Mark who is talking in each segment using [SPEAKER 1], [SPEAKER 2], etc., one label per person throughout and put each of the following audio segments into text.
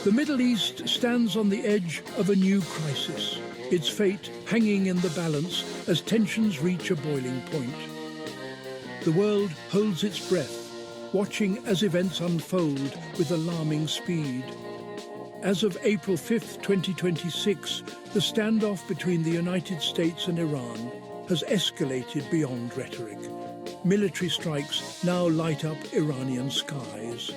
[SPEAKER 1] The Middle East stands on the edge of a new crisis, its fate hanging in the balance as tensions reach a boiling point. The world holds its breath, watching as events unfold with alarming speed. As of April 5, 2026, the standoff between the United States and Iran has escalated beyond rhetoric. Military strikes now light up Iranian skies.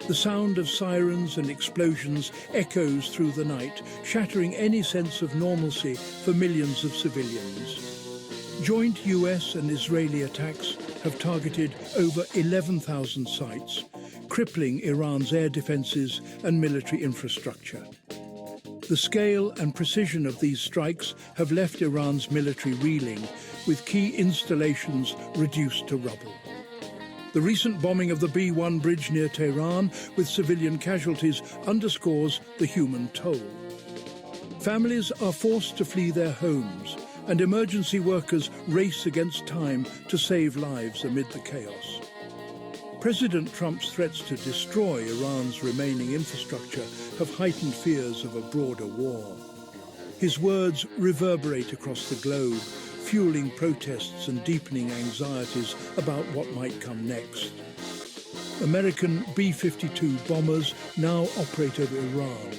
[SPEAKER 1] The sound of sirens and explosions echoes through the night, shattering any sense of normalcy for millions of civilians. Joint US and Israeli attacks have targeted over 11,000 sites, crippling Iran's air defenses and military infrastructure. The scale and precision of these strikes have left Iran's military reeling, with key installations reduced to rubble. The recent bombing of the B-1 bridge near Tehran, with civilian casualties, underscores the human toll. Families are forced to flee their homes, and emergency workers race against time to save lives amid the chaos. President Trump's threats to destroy Iran's remaining infrastructure have heightened fears of a broader war. His words reverberate across the globe, fueling protests and deepening anxieties about what might come next. American B-52 bombers now operate over Iran,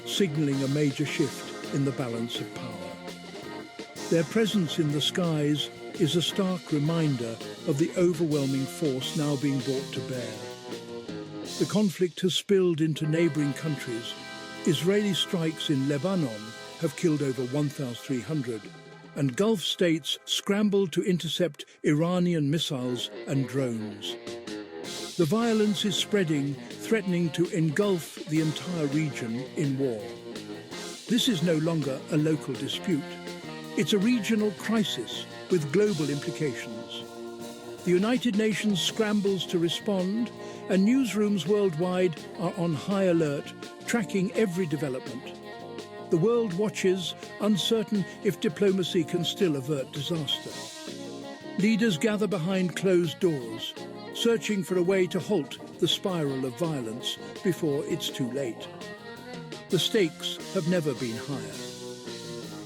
[SPEAKER 1] signaling a major shift in the balance of power. Their presence in the skies is a stark reminder of the overwhelming force now being brought to bear. The conflict has spilled into neighboring countries. Israeli strikes in Lebanon have killed over 1,300, and Gulf states scramble to intercept Iranian missiles and drones. The violence is spreading, threatening to engulf the entire region in war. This is no longer a local dispute. It's a regional crisis with global implications. The United Nations scrambles to respond, and newsrooms worldwide are on high alert, tracking every development. The world watches, uncertain if diplomacy can still avert disaster. Leaders gather behind closed doors, searching for a way to halt the spiral of violence before it's too late. The stakes have never been higher.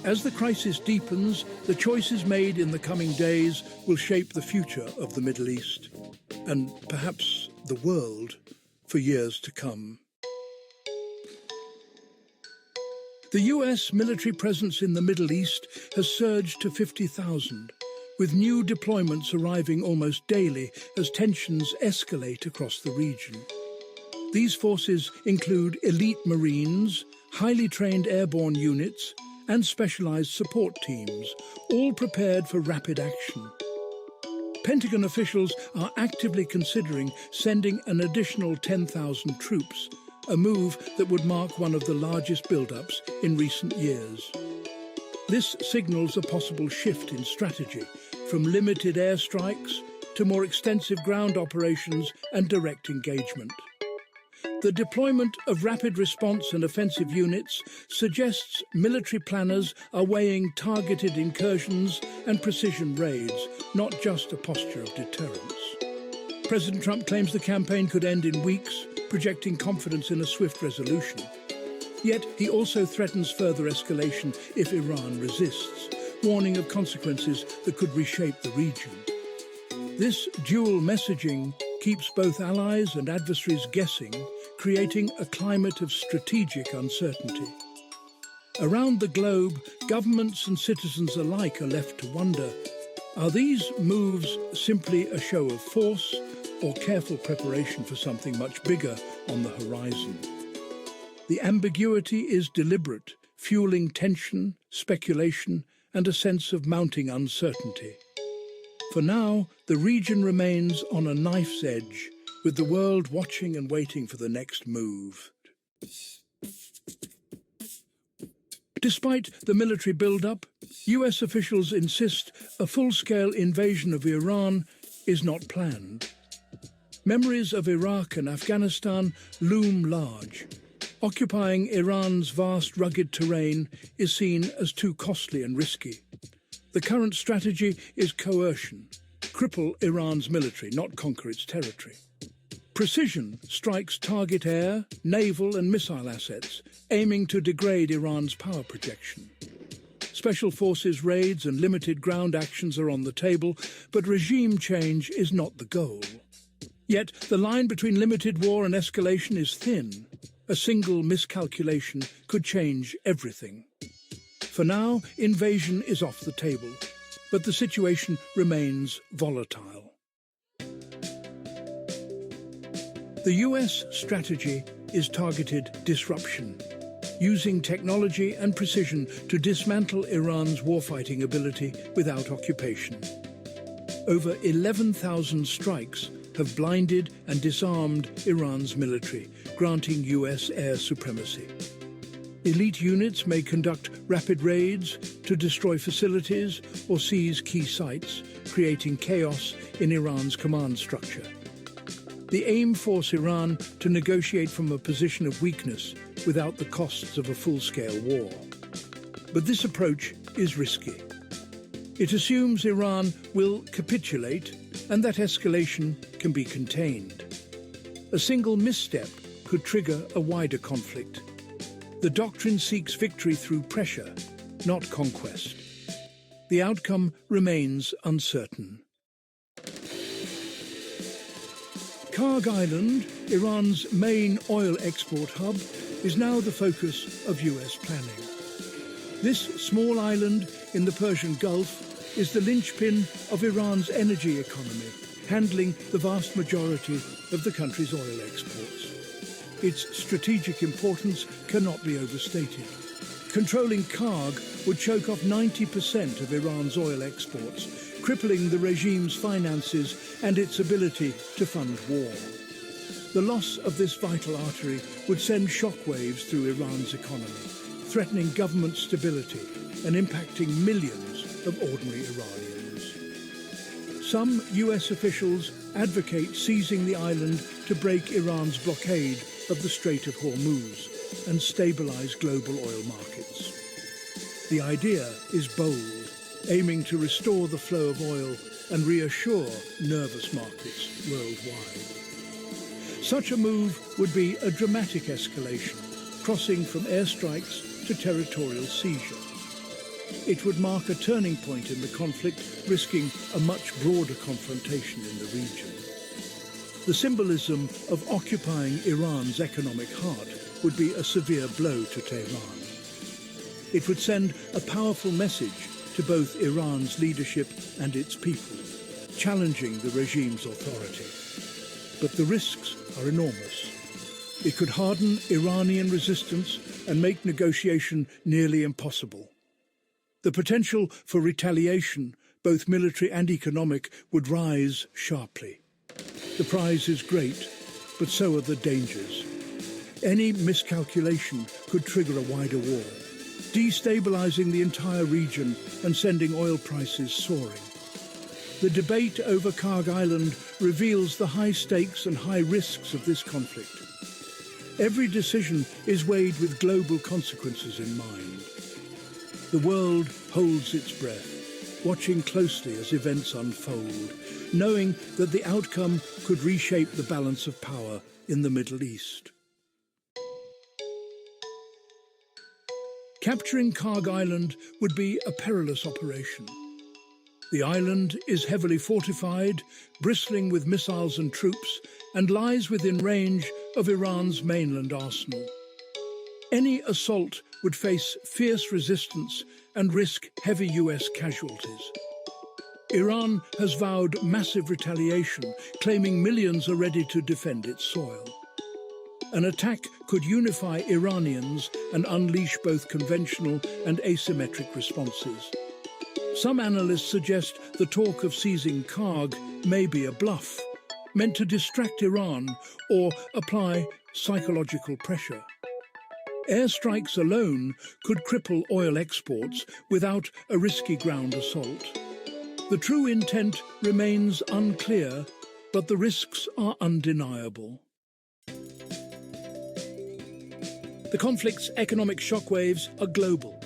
[SPEAKER 1] As the crisis deepens, the choices made in the coming days will shape the future of the Middle East, and perhaps the world, for years to come. The US military presence in the Middle East has surged to 50,000, with new deployments arriving almost daily as tensions escalate across the region. These forces include elite Marines, highly trained airborne units, and specialized support teams, all prepared for rapid action. Pentagon officials are actively considering sending an additional 10,000 troops, a move that would mark one of the largest buildups in recent years. This signals a possible shift in strategy, from limited airstrikes to more extensive ground operations and direct engagement. The deployment of rapid response and offensive units suggests military planners are weighing targeted incursions and precision raids, not just a posture of deterrence. President Trump claims the campaign could end in weeks, projecting confidence in a swift resolution. Yet he also threatens further escalation if Iran resists, warning of consequences that could reshape the region. This dual messaging keeps both allies and adversaries guessing, creating a climate of strategic uncertainty. Around the globe, governments and citizens alike are left to wonder, are these moves simply a show of force or careful preparation for something much bigger on the horizon? The ambiguity is deliberate, fueling tension, speculation, and a sense of mounting uncertainty. For now, the region remains on a knife's edge, with the world watching and waiting for the next move. Despite the military build-up, US officials insist a full-scale invasion of Iran is not planned. Memories of Iraq and Afghanistan loom large. Occupying Iran's vast, rugged terrain is seen as too costly and risky. The current strategy is coercion. Cripple Iran's military, not conquer its territory. Precision strikes target air, naval and missile assets, aiming to degrade Iran's power projection. Special forces raids and limited ground actions are on the table, but regime change is not the goal. Yet the line between limited war and escalation is thin. A single miscalculation could change everything. For now, invasion is off the table, but the situation remains volatile. The US strategy is targeted disruption, using technology and precision to dismantle Iran's warfighting ability without occupation. Over 11,000 strikes have blinded and disarmed Iran's military, granting US air supremacy. Elite units may conduct rapid raids to destroy facilities or seize key sites, creating chaos in Iran's command structure. The aim forces Iran to negotiate from a position of weakness without the costs of a full-scale war. But this approach is risky. It assumes Iran will capitulate and that escalation can be contained. A single misstep could trigger a wider conflict. The doctrine seeks victory through pressure, not conquest. The outcome remains uncertain. Kharg Island, Iran's main oil export hub, is now the focus of US planning. This small island in the Persian Gulf is the linchpin of Iran's energy economy, handling the vast majority of the country's oil exports. Its strategic importance cannot be overstated. Controlling Kharg would choke off 90% of Iran's oil exports, crippling the regime's finances and its ability to fund war. The loss of this vital artery would send shockwaves through Iran's economy, threatening government stability and impacting millions of ordinary Iranians. Some US officials advocate seizing the island to break Iran's blockade of the Strait of Hormuz and stabilize global oil markets. The idea is bold, aiming to restore the flow of oil and reassure nervous markets worldwide. Such a move would be a dramatic escalation, crossing from airstrikes to territorial seizure. It would mark a turning point in the conflict, risking a much broader confrontation in the region. The symbolism of occupying Iran's economic heart would be a severe blow to Tehran. It would send a powerful message to both Iran's leadership and its people, challenging the regime's authority. But the risks are enormous. It could harden Iranian resistance and make negotiation nearly impossible. The potential for retaliation, both military and economic, would rise sharply. The prize is great, but so are the dangers. Any miscalculation could trigger a wider war, destabilizing the entire region and sending oil prices soaring. The debate over Kharg Island reveals the high stakes and high risks of this conflict. Every decision is weighed with global consequences in mind. The world holds its breath, watching closely as events unfold, knowing that the outcome could reshape the balance of power in the Middle East. Capturing Kharg Island would be a perilous operation. The island is heavily fortified, bristling with missiles and troops, and lies within range of Iran's mainland arsenal. Any assault would face fierce resistance and risk heavy US casualties. Iran has vowed massive retaliation, claiming millions are ready to defend its soil. An attack could unify Iranians and unleash both conventional and asymmetric responses. Some analysts suggest the talk of seizing Kharg may be a bluff, meant to distract Iran or apply psychological pressure. Airstrikes alone could cripple oil exports without a risky ground assault. The true intent remains unclear, but the risks are undeniable. The conflict's economic shockwaves are global.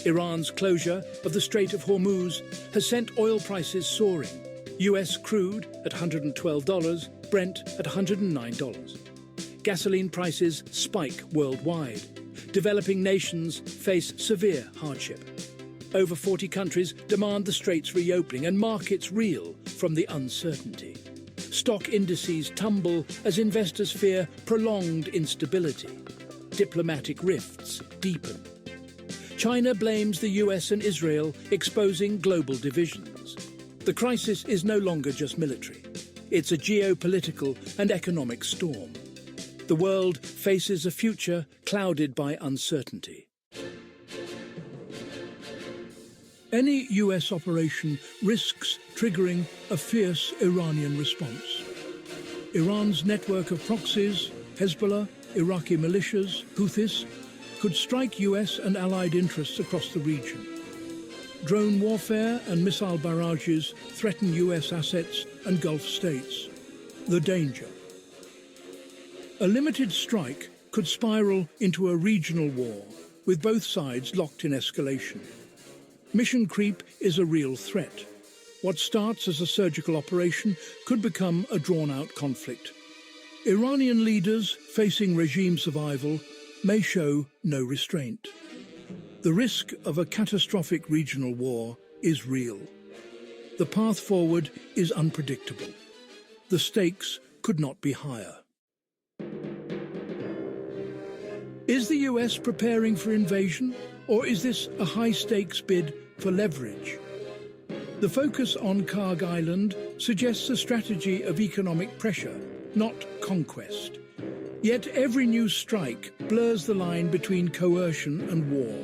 [SPEAKER 1] Iran's closure of the Strait of Hormuz has sent oil prices soaring. US crude at $112, Brent at $109. Gasoline prices spike worldwide. Developing nations face severe hardship. Over 40 countries demand the Strait's reopening and markets reel from the uncertainty. Stock indices tumble as investors fear prolonged instability. Diplomatic rifts deepen. China blames the US and Israel, exposing global divisions. The crisis is no longer just military. It's a geopolitical and economic storm. The world faces a future clouded by uncertainty. Any US operation risks triggering a fierce Iranian response. Iran's network of proxies, Hezbollah, Iraqi militias, Houthis, could strike US and allied interests across the region. Drone warfare and missile barrages threaten US assets and Gulf states. The danger. A limited strike could spiral into a regional war, with both sides locked in escalation. Mission creep is a real threat. What starts as a surgical operation could become a drawn-out conflict. Iranian leaders facing regime survival may show no restraint. The risk of a catastrophic regional war is real. The path forward is unpredictable. The stakes could not be higher. Is the US preparing for invasion, or is this a high-stakes bid for leverage? The focus on Kharg Island suggests a strategy of economic pressure, not conquest. Yet every new strike blurs the line between coercion and war.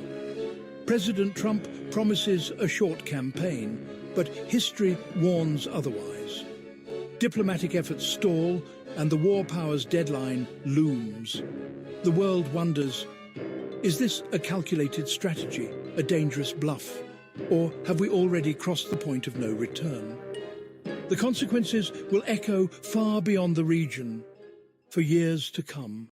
[SPEAKER 1] President Trump promises a short campaign, but history warns otherwise. Diplomatic efforts stall, and the war power's deadline looms. The world wonders, is this a calculated strategy, a dangerous bluff, or have we already crossed the point of no return? The consequences will echo far beyond the region for years to come.